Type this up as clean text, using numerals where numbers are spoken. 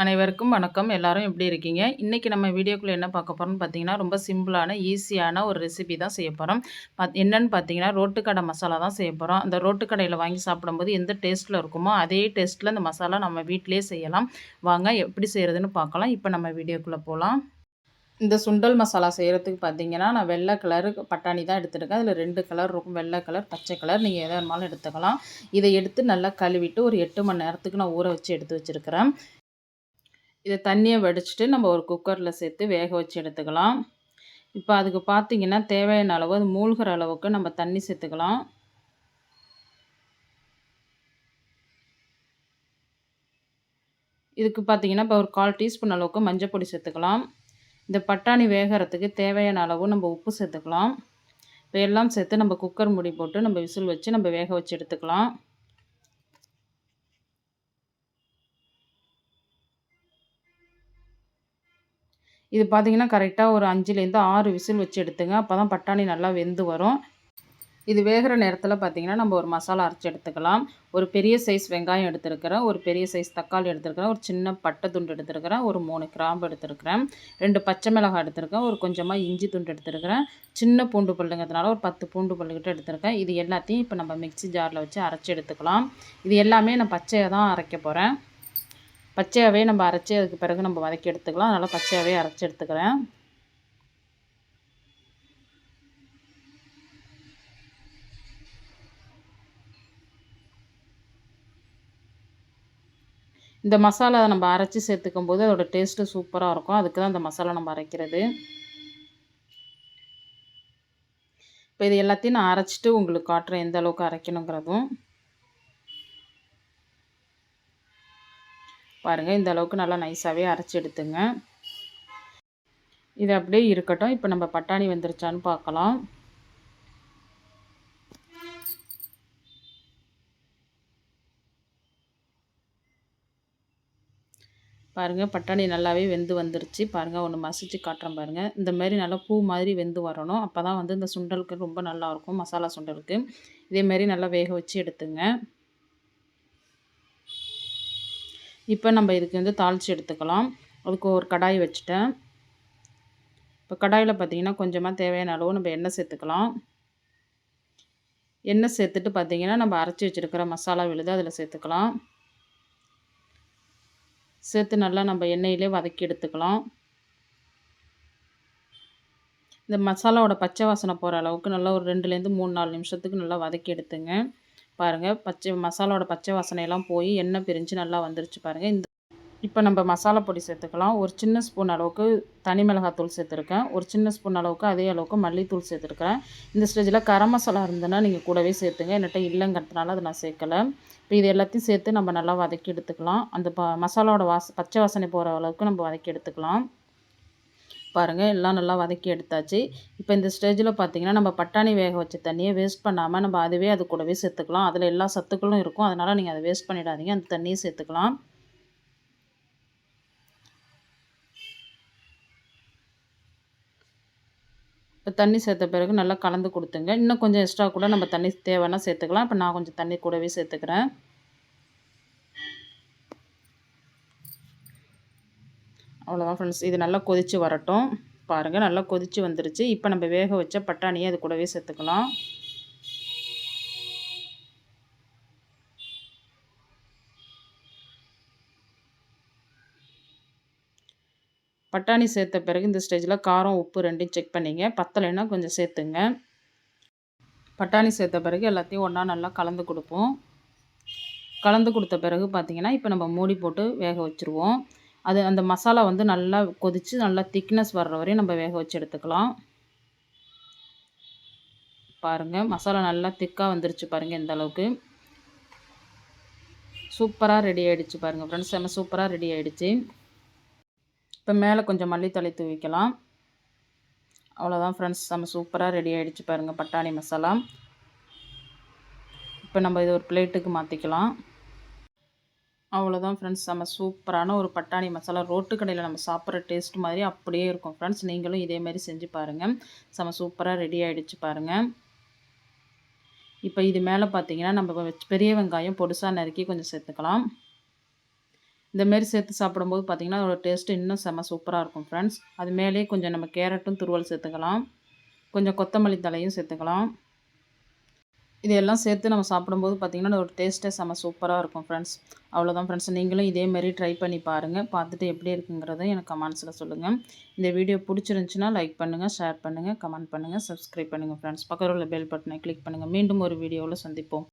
அனைவருக்கும் வணக்கம். எல்லாரும் எப்படி இருக்கீங்க? இன்னைக்கு நம்ம வீடியோக்குள்ள என்ன பார்க்க போறோம்னு பார்த்தீங்கன்னா, ரொம்ப சிம்பிளான, ஈஸியான ஒரு ரெசிபி தான் செய்ய போறோம். என்னன்னு பார்த்தீங்கன்னா, ரோட்டு கடை மசாலா தான் செய்ய போறோம். அந்த ரோட்டு கடையில வாங்கி சாப்பிடும்போது எந்த டேஸ்ட்ல இருக்குமோ, அதே டேஸ்ட்ல இந்த மசாலா நம்ம வீட்டிலேயே செய்யலாம். வாங்க எப்படி செய்றதுன்னு பார்க்கலாம். இப்ப நம்ம வீடியோக்குள்ள போலாம். இந்த சுண்டல் மசாலா செய்றதுக்கு பார்த்தீங்கன்னா, நான் வெள்ளை கலர் பட்டாணி தான் எடுத்துருக்கேன். அதில 2 கலர் இருக்கும். வெள்ளை கலர், பச்சை கலர். நீங்க எத வேணுமாலும் எடுத்துக்கலாம். இத எடுத்து நல்லா கழுவிட்டு ஒரு 8 மணி நேரத்துக்கு நான் ஊற வச்சு எடுத்து வச்சிருக்கிறேன். இத தண்ணிய வடிச்சுட்டு நம்ம ஒரு குக்கர்ல சேர்த்து வேக வச்சு எடுத்துக்கலாம். இப்ப அதுக்கு பார்த்தீங்கன்னா, தேவையான அளவு அது மூழ்கிற அளவுக்கு நம்ம தண்ணி சேர்த்துக்கலாம். இதுக்கு பார்த்தீங்கன்னா, இப்போ ஒரு 1/4 டீஸ்பூன் அளவுக்கு மஞ்சள் பொடி சேர்த்துக்கலாம். இந்த பட்டாணி வேகறதுக்கு தேவையான அளவு நம்ம உப்பு சேர்த்துக்கலாம். இப்ப எல்லாம் சேர்த்து நம்ம குக்கர் மூடி போட்டு நம்ம விசில் வச்சு நம்ம வேக வச்சு எடுத்துக்கலாம். இது பார்த்தீங்கன்னா, கரெக்ட்டா ஒரு 5லேருந்து 6 விசில் வச்சு எடுத்துங்க. அப்பதான் பட்டாணி நல்லா வெந்து வரும். இது வேகிற நேரத்தில பார்த்தீங்கன்னா, நம்ம ஒரு மசாலா அரைச்சு எடுத்துக்கலாம். ஒரு பெரிய சைஸ் வெங்காயம் எடுத்திருக்கிறேன். ஒரு பெரிய சைஸ் தக்காளி எடுத்திருக்கிறேன். ஒரு சின்ன பட்டை துண்டு எடுத்திருக்கிறேன். ஒரு 3 கிராம்பு எடுத்திருக்கிறேன். 2 பச்சை மிளகாய் எடுத்திருக்கேன். ஒரு கொஞ்சமா இஞ்சி துண்டு எடுத்திருக்கிறேன். சின்ன பூண்டு பல்லுங்கிறதுனால ஒரு 10 பூண்டு பல்லு கிட்ட எடுத்திருக்கேன். இது எல்லாத்தையும் இப்போ நம்ம மிக்ஸி ஜார்ல வச்சு அரைச்சு எடுத்துக்கலாம். இது எல்லாமே நான் பச்சையா தான் அரைக்க போறேன். பச்சையாவே நம்ம அரைச்சு அதுக்கு பிறகு நம்ம வதக்கி எடுத்துக்கலாம். அதனால பச்சையாவே அரைச்சு எடுத்துக்கிறேன். இந்த மசாலா நம்ம அரைச்சு சேர்த்துக்கும்போது அதோட டேஸ்ட்டு சூப்பரா இருக்கும். அதுக்கு தான் இந்த மசாலா நம்ம அரைக்கிறது. இப்போ இது எல்லாத்தையும் நான் அரைச்சுட்டு உங்களுக்கு காட்டுறேன் எந்த அளவுக்கு அரைக்கணுங்கிறதும். பாருங்க இந்த அளவுக்கு நல்லா நைஸாவே அரைச்சு எடுத்துங்க. இது அப்படியே இருக்கட்டும். இப்போ நம்ம பட்டாணி வெந்துருச்சான்னு பார்க்கலாம். பாருங்க பட்டாணி நல்லாவே வெந்து வந்துருச்சு. பாருங்க ஒண்ணு மசிச்சு காட்டுறேன் பாருங்க. இந்த மாரி நல்லா பூ மாதிரி வெந்து வரணும். அப்பதான் வந்து இந்த சுண்டலுக்கு ரொம்ப நல்லாயிருக்கும். மசாலா சுண்டலுக்கு. இதே மாரி நல்லா வேக வச்சு எடுத்துங்க. இப்போ நம்ம இதுக்கு வந்து தாளிச்சு எடுத்துக்கலாம். அதுக்கு ஒரு கடாய் வச்சுட்டேன். இப்போ கடாயில பார்த்தீங்கன்னா, கொஞ்சமா தேவையான அளவு நம்ம எண்ணெய் சேர்த்துக்கலாம். எண்ணெய் சேர்த்துட்டு பார்த்தீங்கன்னா, நம்ம அரைச்சு வச்சிருக்கிற மசாலா விழுது அதில சேர்த்துக்கலாம். சேர்த்து நல்லா நம்ம எண்ணெயிலே வதக்கி எடுத்துக்கலாம். இந்த மசாலாவோட பச்சை வாசனை போகிற அளவுக்கு நல்லா ஒரு 2லேருந்து 3, 4 நிமிஷத்துக்கு நல்லா வதக்கி எடுத்துங்க. பாருங்க மசாலாவோட பச்சை வாசனையெல்லாம் போய் எண்ணெய் பிரிஞ்சு நல்லா வந்துருச்சு பாருங்க. இப்போ நம்ம மசாலா பொடி சேர்த்துக்கலாம். ஒரு சின்ன ஸ்பூன் அளவுக்கு தனி மிளகாத்தூள் சேர்த்துருக்கேன். ஒரு சின்ன ஸ்பூன் அளவுக்கு அதே அளவுக்கு மல்லித்தூள் சேர்த்துருக்கிறேன். இந்த ஸ்டேஜில் கரம் மசாலா இருந்ததுன்னா நீங்கள் கூடவே சேர்த்துங்க. என்கிட்ட இல்லைங்கிறதுனால அதை நான் சேர்க்கலை. இப்போ இது எல்லாத்தையும் சேர்த்து நம்ம நல்லா வதக்கி எடுத்துக்கலாம். அந்த மசாலாவோட பச்சை வாசனை போகிற அளவுக்கு நம்ம வதக்கி எடுத்துக்கலாம். பாருங்கள் எல்லாம் நல்லா வதக்கி எடுத்தாச்சு. இப்போ இந்த ஸ்டேஜில் பார்த்தீங்கன்னா, நம்ம பட்டாணி வேக வச்ச தண்ணியை வேஸ்ட் பண்ணாமல் நம்ம அதுவே அது கூடவே சேர்த்துக்கலாம். அதில் எல்லா சத்துக்களும் இருக்கும். அதனால் நீங்கள் அதை வேஸ்ட் பண்ணிடாதீங்க. அந்த தண்ணியை சேர்த்துக்கலாம். இப்போ தண்ணி சேர்த்த பிறகு நல்லா கலந்து கொடுத்துங்க. இன்னும் கொஞ்சம் எக்ஸ்ட்ரா கூட நம்ம தண்ணி தேவைன்னா சேர்த்துக்கலாம். இப்போ நான் கொஞ்சம் தண்ணி கூடவே சேர்த்துக்கிறேன். அவ்வளோதான் ஃப்ரெண்ட்ஸ். இது நல்லா கொதித்து வரட்டும். பாருங்கள் நல்லா கொதித்து வந்துருச்சு. இப்போ நம்ம வேக வச்ச பட்டாணியை அது கூடவே சேர்த்துக்கலாம். பட்டாணி சேர்த்த பிறகு இந்த ஸ்டேஜில் காரம், உப்பு 2யும் செக் பண்ணிங்க. பத்தலைன்னா கொஞ்சம் சேர்த்துங்க. பட்டாணி சேர்த்த பிறகு எல்லாத்தையும் ஒன்றா நல்லா கலந்து கொடுப்போம். கலந்து கொடுத்த பிறகு பார்த்திங்கன்னா, இப்போ நம்ம மூடி போட்டு வேக வச்சுருவோம். அந்த மசாலா வந்து நல்லா கொதித்து நல்லா திக்னஸ் வர்ற வரையும் நம்ம வேக வச்சு எடுத்துக்கலாம். பாருங்கள் மசாலா நல்லா திக்காக வந்துருச்சு பாருங்கள் இந்த அளவுக்கு. சூப்பராக ரெடி ஆகிடுச்சு பாருங்கள் ஃப்ரெண்ட்ஸ். செம்ம சூப்பராக ரெடி ஆகிடுச்சு. இப்போ மேலே கொஞ்சம் மல்லித்தழை தூவிக்கலாம். அவ்வளோதான் ஃப்ரெண்ட்ஸ். செம்ம சூப்பராக ரெடி ஆகிடுச்சு பாருங்கள் பட்டாணி மசாலா. இப்போ நம்ம இது ஒரு பிளேட்டுக்கு மாற்றிக்கலாம். அவ்வளோதான் ஃப்ரெண்ட்ஸ். செம்ம சூப்பரான ஒரு பட்டாணி மசாலா ரோட்டு கடையில் நம்ம சாப்பிட்ற டேஸ்ட் மாதிரி அப்படியே இருக்கும் ஃப்ரெண்ட்ஸ். நீங்களும் இதேமாதிரி செஞ்சு பாருங்கள். செம்ம சூப்பராக ரெடி ஆகிடுச்சு பாருங்கள். இப்போ இது மேலே பார்த்தீங்கன்னா, நம்ம பெரிய வெங்காயம் பொடிசாக நறுக்கி கொஞ்சம் சேர்த்துக்கலாம். இந்த மாரி சேர்த்து சாப்பிடும்போது பார்த்தீங்கன்னா, அதோட டேஸ்ட்டு இன்னும் செம்ம சூப்பரா இருக்கும் ஃப்ரெண்ட்ஸ். அது மேலேயே கொஞ்சம் நம்ம கேரட்டும் துருவல் சேர்த்துக்கலாம். கொஞ்சம் கொத்தமல்லி தழையும் சேர்த்துக்கலாம். இதெல்லாம் சேர்த்து நம்ம சாப்பிடும்போது பார்த்திங்கன்னா, அதோட டேஸ்ட்டே செம்ம சூப்பரா இருக்கும் ஃப்ரெண்ட்ஸ். அவ்வளோதான் ஃப்ரெண்ட்ஸ். நீங்களும் இதே மாரி ட்ரை பண்ணி பாருங்கள். பார்த்துட்டு எப்படி இருக்குங்கிறத எனக்கு கமெண்ட்ஸில சொல்லுங்கள். இந்த வீடியோ பிடிச்சிருந்துச்சுன்னா லைக் பண்ணுங்கள், ஷேர் பண்ணுங்கள், கமெண்ட் பண்ணுங்கள், சப்ஸ்கிரைப் பண்ணுங்கள் ஃப்ரெண்ட்ஸ். பக்கத்துல உள்ள பெல் பட்டனை கிளிக் பண்ணுங்கள். மீண்டும் ஒரு வீடியோவில் சந்திப்போம்.